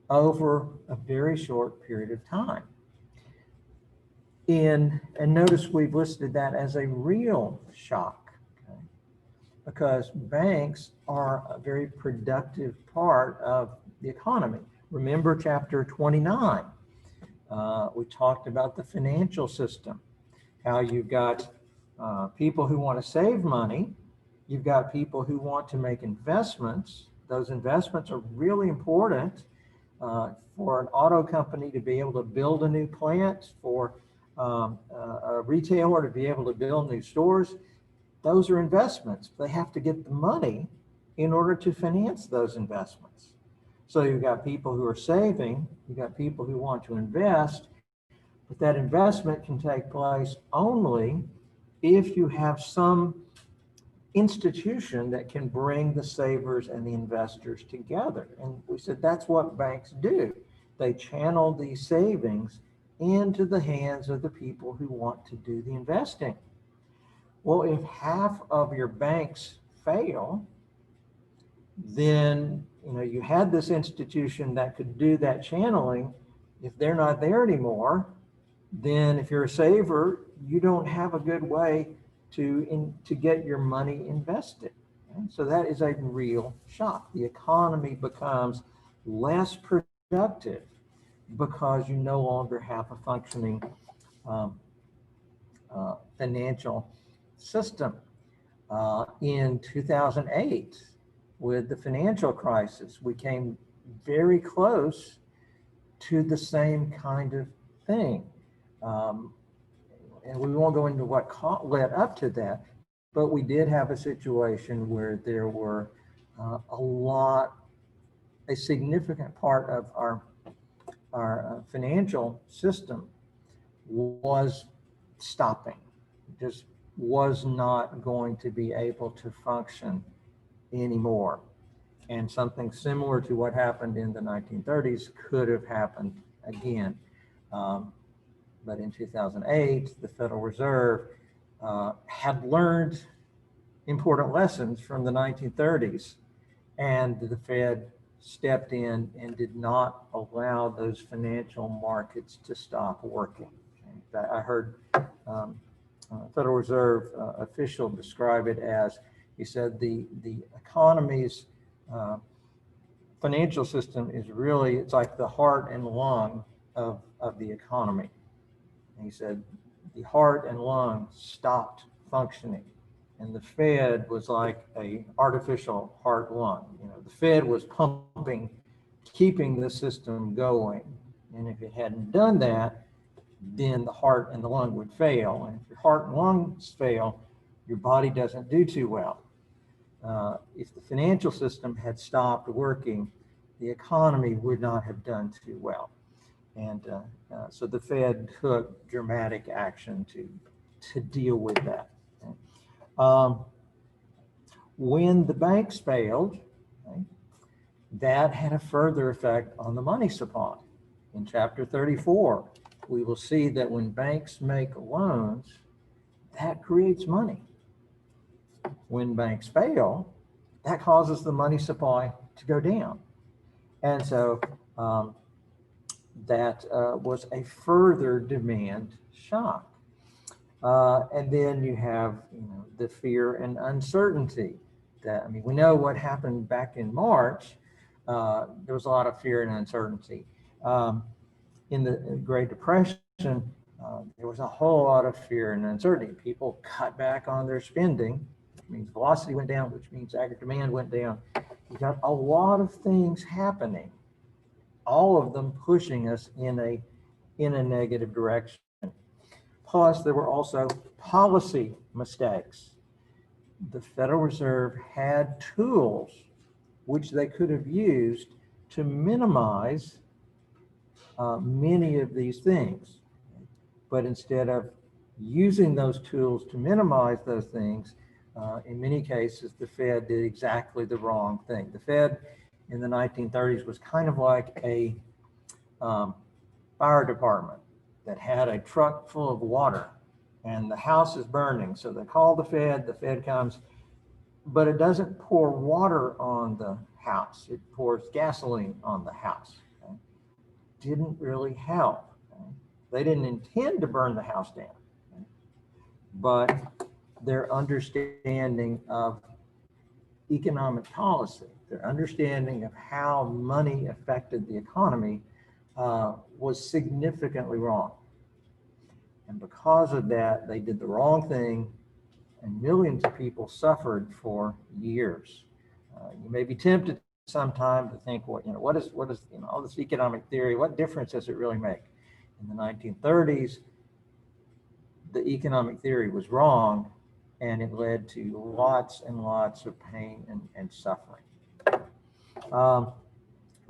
over a very short period of time. And notice we've listed that as a real shock, okay? Because banks are a very productive part of the economy. Remember chapter 29. We talked about the financial system, how you've got people who want to save money. You've got people who want to make investments. Those investments are really important for an auto company to be able to build a new plant, for a retailer to be able to build new stores. Those are investments. They have to get the money in order to finance those investments. So you've got people who are saving, you've got people who want to invest, but that investment can take place only if you have some institution that can bring the savers and the investors together. And we said that's what banks do. They channel these savings into the hands of the people who want to do the investing. Well, if half of your banks fail, then you had this institution that could do that channeling. If they're not there anymore, then if you're a saver, you don't have a good way to get your money invested. Okay? So that is a real shock. The economy becomes less productive because you no longer have a functioning financial system. In 2008, with the financial crisis, we came very close to the same kind of thing. And we won't go into what led up to that, but we did have a situation where there were a significant part of our financial system was stopping, just was not going to be able to function anymore. And something similar to what happened in the 1930s could have happened again. But in 2008, the Federal Reserve had learned important lessons from the 1930s, and the Fed stepped in and did not allow those financial markets to stop working. I heard Federal Reserve official describe it as, he said, the economy's financial system is really, it's like the heart and lung of the economy. And he said the heart and lung stopped functioning, and the Fed was like a artificial heart lung. The Fed was pumping, keeping the system going, and if it hadn't done that, then the heart and the lung would fail. And if your heart and lungs fail, your body doesn't do too well. If the financial system had stopped working, the economy would not have done too well. And so the Fed took dramatic action to deal with that. When the banks failed, that had a further effect on the money supply. In chapter 34, we will see that when banks make loans, that creates money. When banks fail, that causes the money supply to go down. And so that was a further demand shock. And then you have the fear and uncertainty. That, we know what happened back in March. There was a lot of fear and uncertainty. In the Great Depression, there was a whole lot of fear and uncertainty. People cut back on their spending, which means velocity went down, which means aggregate demand went down. You got a lot of things happening, all of them pushing us in a negative direction. Plus, there were also policy mistakes. The Federal Reserve had tools which they could have used to minimize many of these things. But instead of using those tools to minimize those things, in many cases, the Fed did exactly the wrong thing. The Fed in the 1930s was kind of like a fire department that had a truck full of water and the house is burning. So they call the Fed comes, but it doesn't pour water on the house. It pours gasoline on the house. Okay? Didn't really help. Okay? They didn't intend to burn the house down, okay? But their understanding of economic policy, their understanding of how money affected the economy was significantly wrong. And because of that, they did the wrong thing, and millions of people suffered for years. You may be tempted sometime to think, well, what is all this economic theory, what difference does it really make? In the 1930s, the economic theory was wrong, and it led to lots and lots of pain and suffering.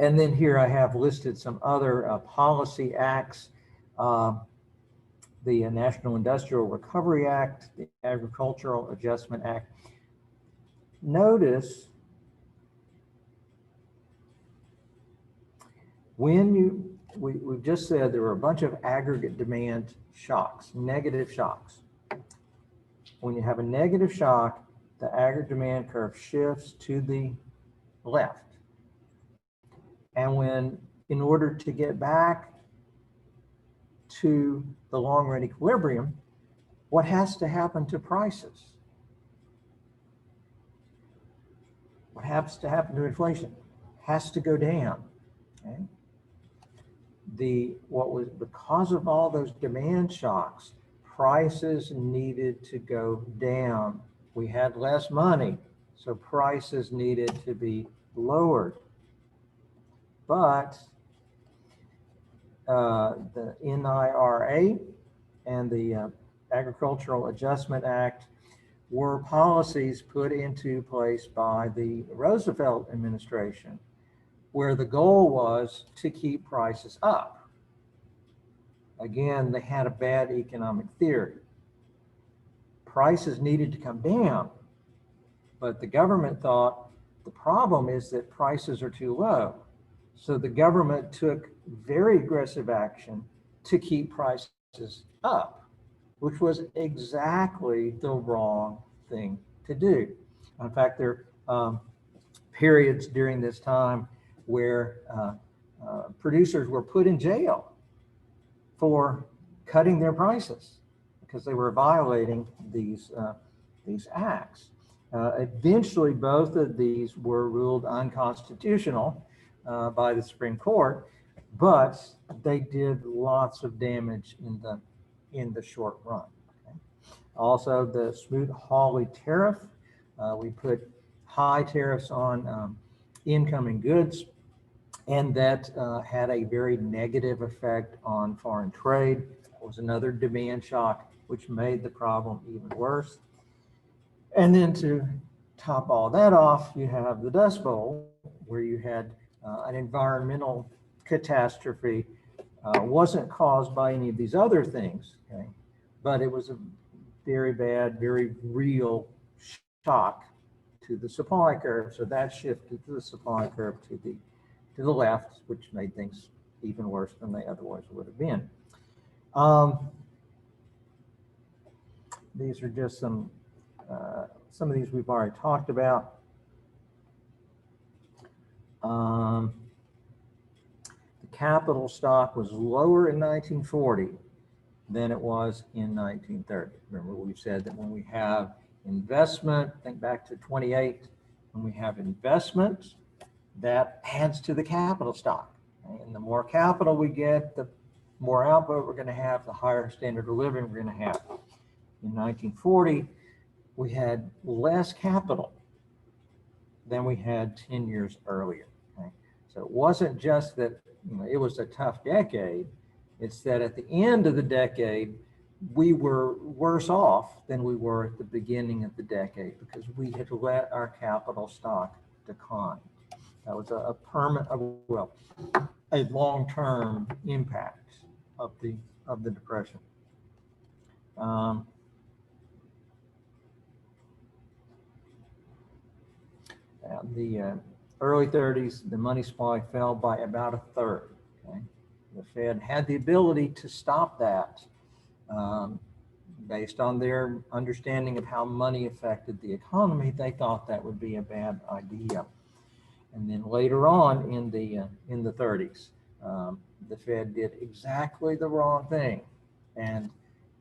And then here I have listed some other policy acts. The National Industrial Recovery Act, the Agricultural Adjustment Act. Notice when we've just said there were a bunch of aggregate demand shocks, negative shocks. when you have a negative shock, the aggregate demand curve shifts to the left. And when, in order to get back to the long run equilibrium, what has to happen to prices? What has to happen to inflation? Has to go down. Okay? Because of all those demand shocks, prices needed to go down. We had less money, so prices needed to be lowered. But the NIRA and the Agricultural Adjustment Act were policies put into place by the Roosevelt administration, where the goal was to keep prices up. Again, they had a bad economic theory. Prices needed to come down, but the government thought the problem is that prices are too low. So the government took very aggressive action to keep prices up, which was exactly the wrong thing to do. In fact, there are periods during this time where producers were put in jail for cutting their prices because they were violating these acts. Eventually, both of these were ruled unconstitutional by the Supreme Court, but they did lots of damage in the short run. Okay? Also, the Smoot-Hawley tariff, we put high tariffs on incoming goods, and that had a very negative effect on foreign trade. It was another demand shock, which made the problem even worse. And then to top all that off, you have the Dust Bowl, where you had an environmental catastrophe. Wasn't caused by any of these other things, okay? But it was a very bad, very real shock to the supply curve. So that shifted the supply curve to the left, which made things even worse than they otherwise would have been. These are just some of these we've already talked about. The capital stock was lower in 1940 than it was in 1930. Remember, we've said that when we have investment, think back to 28, when we have investment, that adds to the capital stock. And the more capital we get, the more output we're going to have, the higher standard of living we're going to have. In 1940, we had less capital than we had 10 years earlier. Okay? So it wasn't just that it was a tough decade. It's that at the end of the decade, we were worse off than we were at the beginning of the decade because we had let our capital stock decline. That was a long-term impact of the Depression. The early 30s, the money supply fell by about a third. Okay? The Fed had the ability to stop that based on their understanding of how money affected the economy. They thought that would be a bad idea. And then later on in the 30s, the Fed did exactly the wrong thing and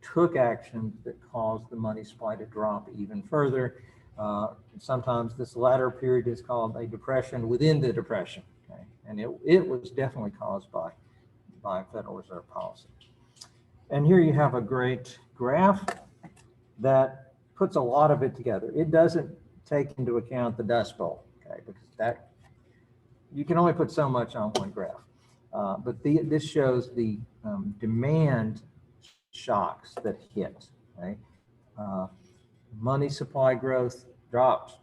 took actions that caused the money supply to drop even further. Sometimes this latter period is called a depression within the depression. Okay? And it was definitely caused by Federal Reserve policy. And here you have a great graph that puts a lot of it together. It doesn't take into account the Dust Bowl, okay? Because that you can only put so much on one graph. But this shows the demand shocks that hit. Okay? Money supply growth dropped.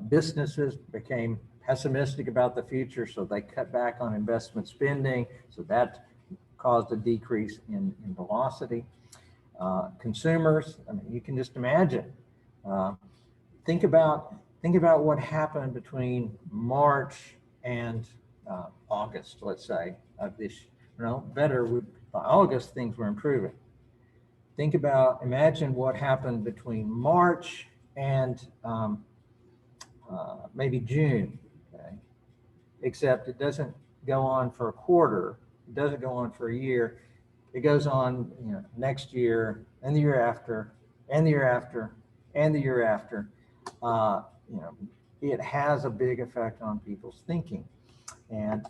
Businesses became pessimistic about the future, so they cut back on investment spending. So that caused a decrease in velocity. Consumers, I mean, you can just imagine. Think about what happened between March and August, let's say, of this. By August things were improving. think about, imagine what happened between March and maybe June, okay? Except it doesn't go on for a quarter, it doesn't go on for a year, it goes on, next year and the year after and the year after and the year after. It has a big effect on people's thinking, and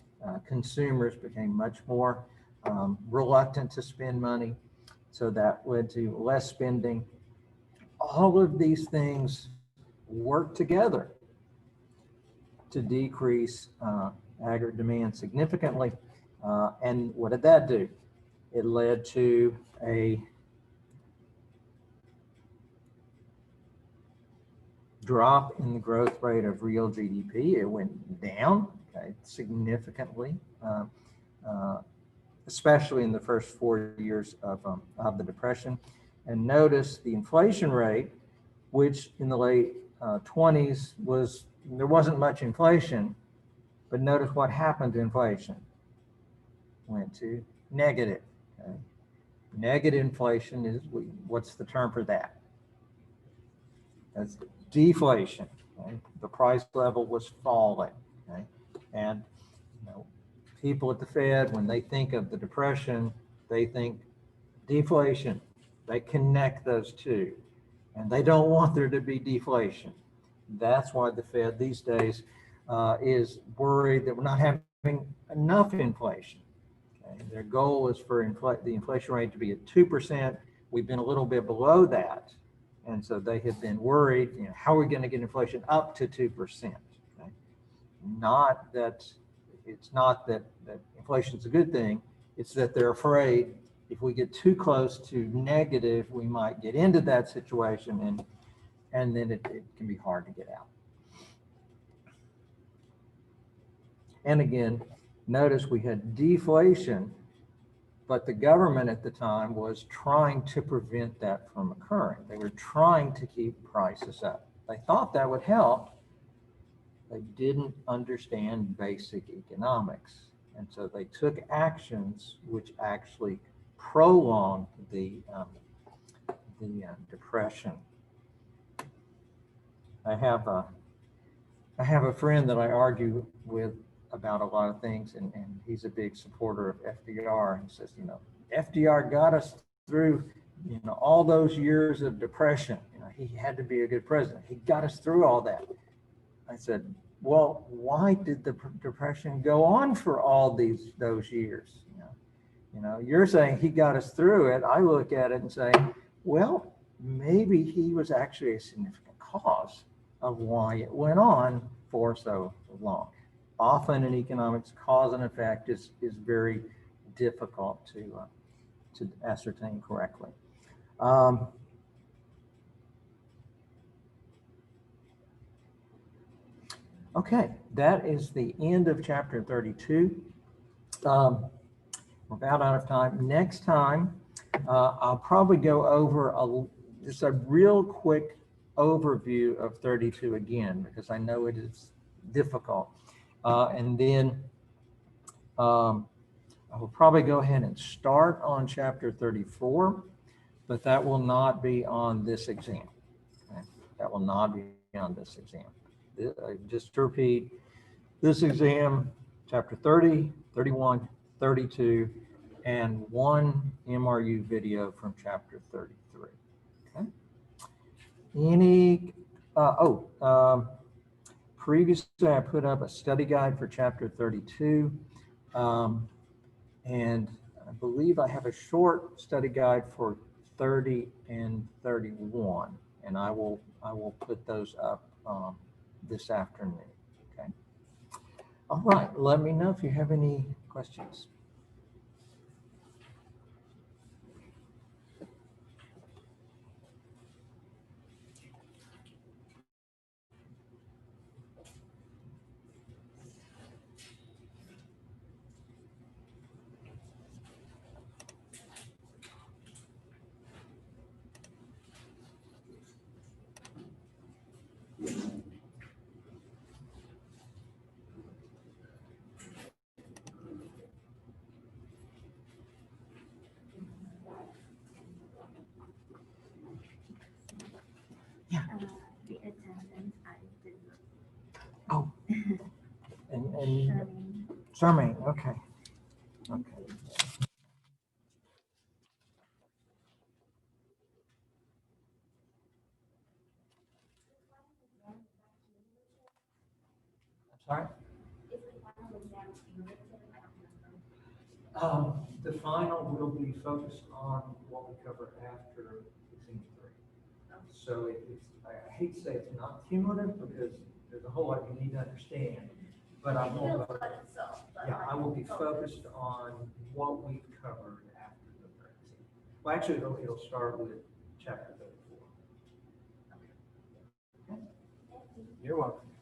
consumers became much more reluctant to spend money. So that led to less spending. All of these things work together to decrease aggregate demand significantly. And what did that do? It led to a drop in the growth rate of real GDP. It went down, okay, significantly, especially in the first 4 years of the Depression. And notice the inflation rate, which in the late 20s there wasn't much inflation, but notice what happened to inflation. Went to negative. Okay? Negative inflation is, what's the term for that? That's deflation. Okay? The price level was falling. Okay? And people at the Fed, when they think of the Depression, they think deflation. They connect those two, and they don't want there to be deflation. That's why the Fed these days is worried that we're not having enough inflation. Okay? Their goal is for the inflation rate to be at 2%. We've been a little bit below that, and so they have been worried, how are we going to get inflation up to 2%? Okay? It's not that inflation is a good thing. It's that they're afraid if we get too close to negative, we might get into that situation, and then it can be hard to get out. And again, notice we had deflation, but the government at the time was trying to prevent that from occurring. They were trying to keep prices up. They thought that would help. They didn't understand basic economics. And so they took actions which actually prolonged the Depression. I have a friend that I argue with about a lot of things, and he's a big supporter of FDR. He says, FDR got us through, all those years of Depression. He had to be a good president. He got us through all that. I said, well, why did the Depression go on for all those years? You're saying he got us through it. I look at it and say, well, maybe he was actually a significant cause of why it went on for so long. Often in economics, cause and effect is very difficult to ascertain correctly. Okay, that is the end of chapter 32. We're about out of time. Next time, I'll probably go over just a real quick overview of 32 again, because I know it is difficult. And then I will probably go ahead and start on chapter 34, but that will not be on this exam. Okay? That will not be on this exam. Just to repeat, this exam, chapter 30, 31, 32, and one MRU video from chapter 33. Okay. Previously I put up a study guide for chapter 32, and I believe I have a short study guide for 30 and 31, and I will put those up this afternoon. Okay. All right. Let me know if you have any questions. The attendance, I did Oh, and not. Charmaine, okay. Okay. I'm sorry? The final will be focused on what we cover after exam 3. So I hate to say it's not cumulative because there's a whole lot you need to understand, but I will, I will be focused on what we've covered after the third exam. Well, actually, it'll start with chapter 34. Okay. You're welcome.